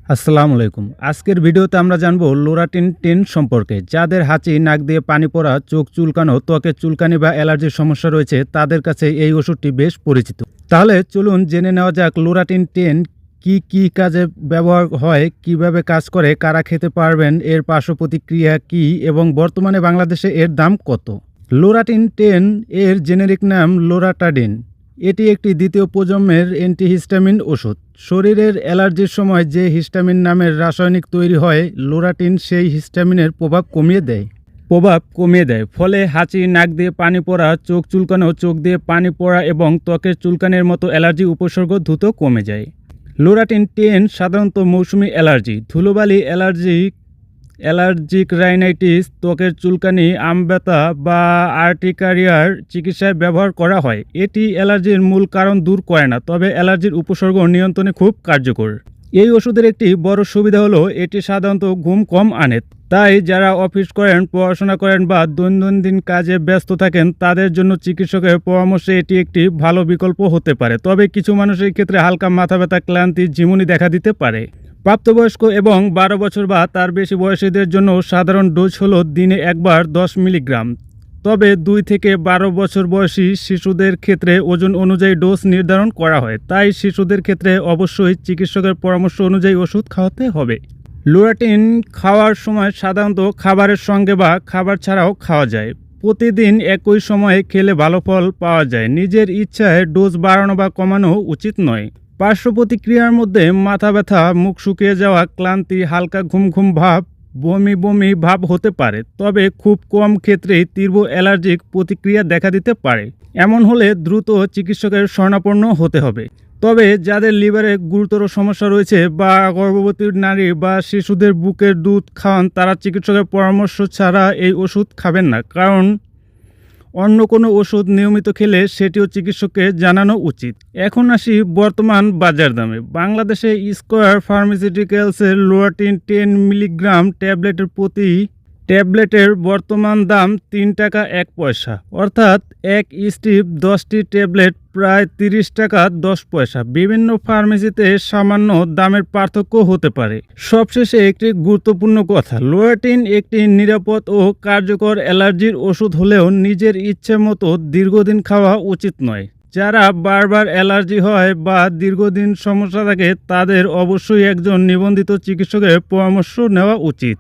আসসালামু আলাইকুম। আজকের ভিডিওতে আমরা জানবো লোরাটিন 10 সম্পর্কে। যাদের হাঁচি, নাক দিয়ে পানি পড়া, চোখ চুলকানো, ত্বকে চুলকানি বা অ্যালার্জির সমস্যা রয়েছে তাদের কাছে এই ওষুধটি বেশ পরিচিত। তাহলে চলুন জেনে নেওয়া যাক লোরাটিন 10 কি কাজে ব্যবহার হয়, কিভাবে কাজ করে, কারা খেতে পারবেন, এর পার্শ্ব প্রতিক্রিয়া কী এবং বর্তমানে বাংলাদেশে এর দাম কত। লোরাটিন 10 এর জেনেরিক নাম লোরাটাডিন। এটি একটি দ্বিতীয় প্রজন্মের অ্যান্টিহিস্টামিন ওষুধ। শরীরের অ্যালার্জির সময় যে হিস্টামিন নামের রাসায়নিক তৈরি হয়, লোরাটিন সেই হিস্টামিনের প্রভাব কমিয়ে দেয়। ফলে হাঁচি, নাক দিয়ে পানি পড়া, চোখ চুলকানো, চোখ দিয়ে পানি পড়া এবং ত্বকের চুলকানির মতো অ্যালার্জি উপসর্গ দ্রুত কমে যায়। লোরাটিন 10 সাধারণত মৌসুমি অ্যালার্জি, ধুলোবালি অ্যালার্জিক রাইনাইটিস, ত্বকের চুলকানি, আমব্যথা বা আর্টিকারিয়ার চিকিৎসায় ব্যবহার করা হয়। এটি অ্যালার্জির মূল কারণ দূর করে না, তবে অ্যালার্জির উপসর্গ নিয়ন্ত্রণে খুব কার্যকর। এই ওষুধের একটি বড় সুবিধা হলো এটি সাধারণত ঘুম কম আনে। তাই যারা অফিস করেন, পড়াশোনা করেন বা দৈনন্দিন কাজে ব্যস্ত থাকেন তাদের জন্য চিকিৎসকের পরামর্শে এটি একটি ভালো বিকল্প হতে পারে। তবে কিছু মানুষের ক্ষেত্রে হালকা মাথা ব্যথা, ক্লান্তি, ঝিমুনি দেখা দিতে পারে। প্রাপ্তবয়স্ক এবং 12 বছর বা তার বেশি বয়সীদের জন্য সাধারণ ডোজ হলো দিনে একবার 10 মিলিগ্রাম। তবে 2 থেকে 12 বছর বয়সী শিশুদের ক্ষেত্রে ওজন অনুযায়ী ডোজ নির্ধারণ করা হয়। তাই শিশুদের ক্ষেত্রে অবশ্যই চিকিৎসকের পরামর্শ অনুযায়ী ওষুধ খাওয়াতে হবে। লোরাটিন খাওয়ার সময় সাধারণত খাবারের সঙ্গে বা খাবার ছাড়াও খাওয়া যায়। প্রতিদিন একই সময়ে খেলে ভালো ফল পাওয়া যায়। নিজের ইচ্ছায় ডোজ বাড়ানো বা কমানো উচিত নয়। পার্শ্ব প্রতিক্রিয়ার মধ্যে মাথা ব্যথা, মুখ শুকিয়ে যাওয়া, ক্লান্তি, হালকা ঘুম ভাব, বমি ভাব হতে পারে। তবে খুব কম ক্ষেত্রেই তীব্র অ্যালার্জিক প্রতিক্রিয়া দেখা দিতে পারে। এমন হলে দ্রুত চিকিৎসকের শরণাপন্ন হতে হবে। তবে যাদের লিভারে গুরুতর সমস্যা রয়েছে বা গর্ভবতী নারী বা শিশুদের বুকের দুধ খাওয়ান তারা চিকিৎসকের পরামর্শ ছাড়া এই ওষুধ খাবেন না, কারণ অন্য কোনো ওষুধ নিয়মিত খেলে সেটিও চিকিৎসককে জানানো উচিত। এখন আসি বর্তমান বাজার দামে। বাংলাদেশে স্কয়ার ফার্মাসিউটিক্যালসের লোরাটিন 10 মিলিগ্রাম ট্যাবলেটের বর্তমান দাম 3 টাকা 1 পয়সা, অর্থাৎ এক স্ট্রিপ 10টি ট্যাবলেট প্রায় 30 টাকা 10 পয়সা। বিভিন্ন ফার্মেসিতে সামান্য দামের পার্থক্য হতে পারে। সবশেষে একটি গুরুত্বপূর্ণ কথা, লোরাটিন একটি নিরাপদ ও কার্যকর অ্যালার্জির ওষুধ হলেও নিজের ইচ্ছে মতো দীর্ঘদিন খাওয়া উচিত নয়। যারা বারবার অ্যালার্জি হয় বা দীর্ঘদিন সমস্যা থাকে তাদের অবশ্যই একজন নিবন্ধিত চিকিৎসকের পরামর্শ নেওয়া উচিত।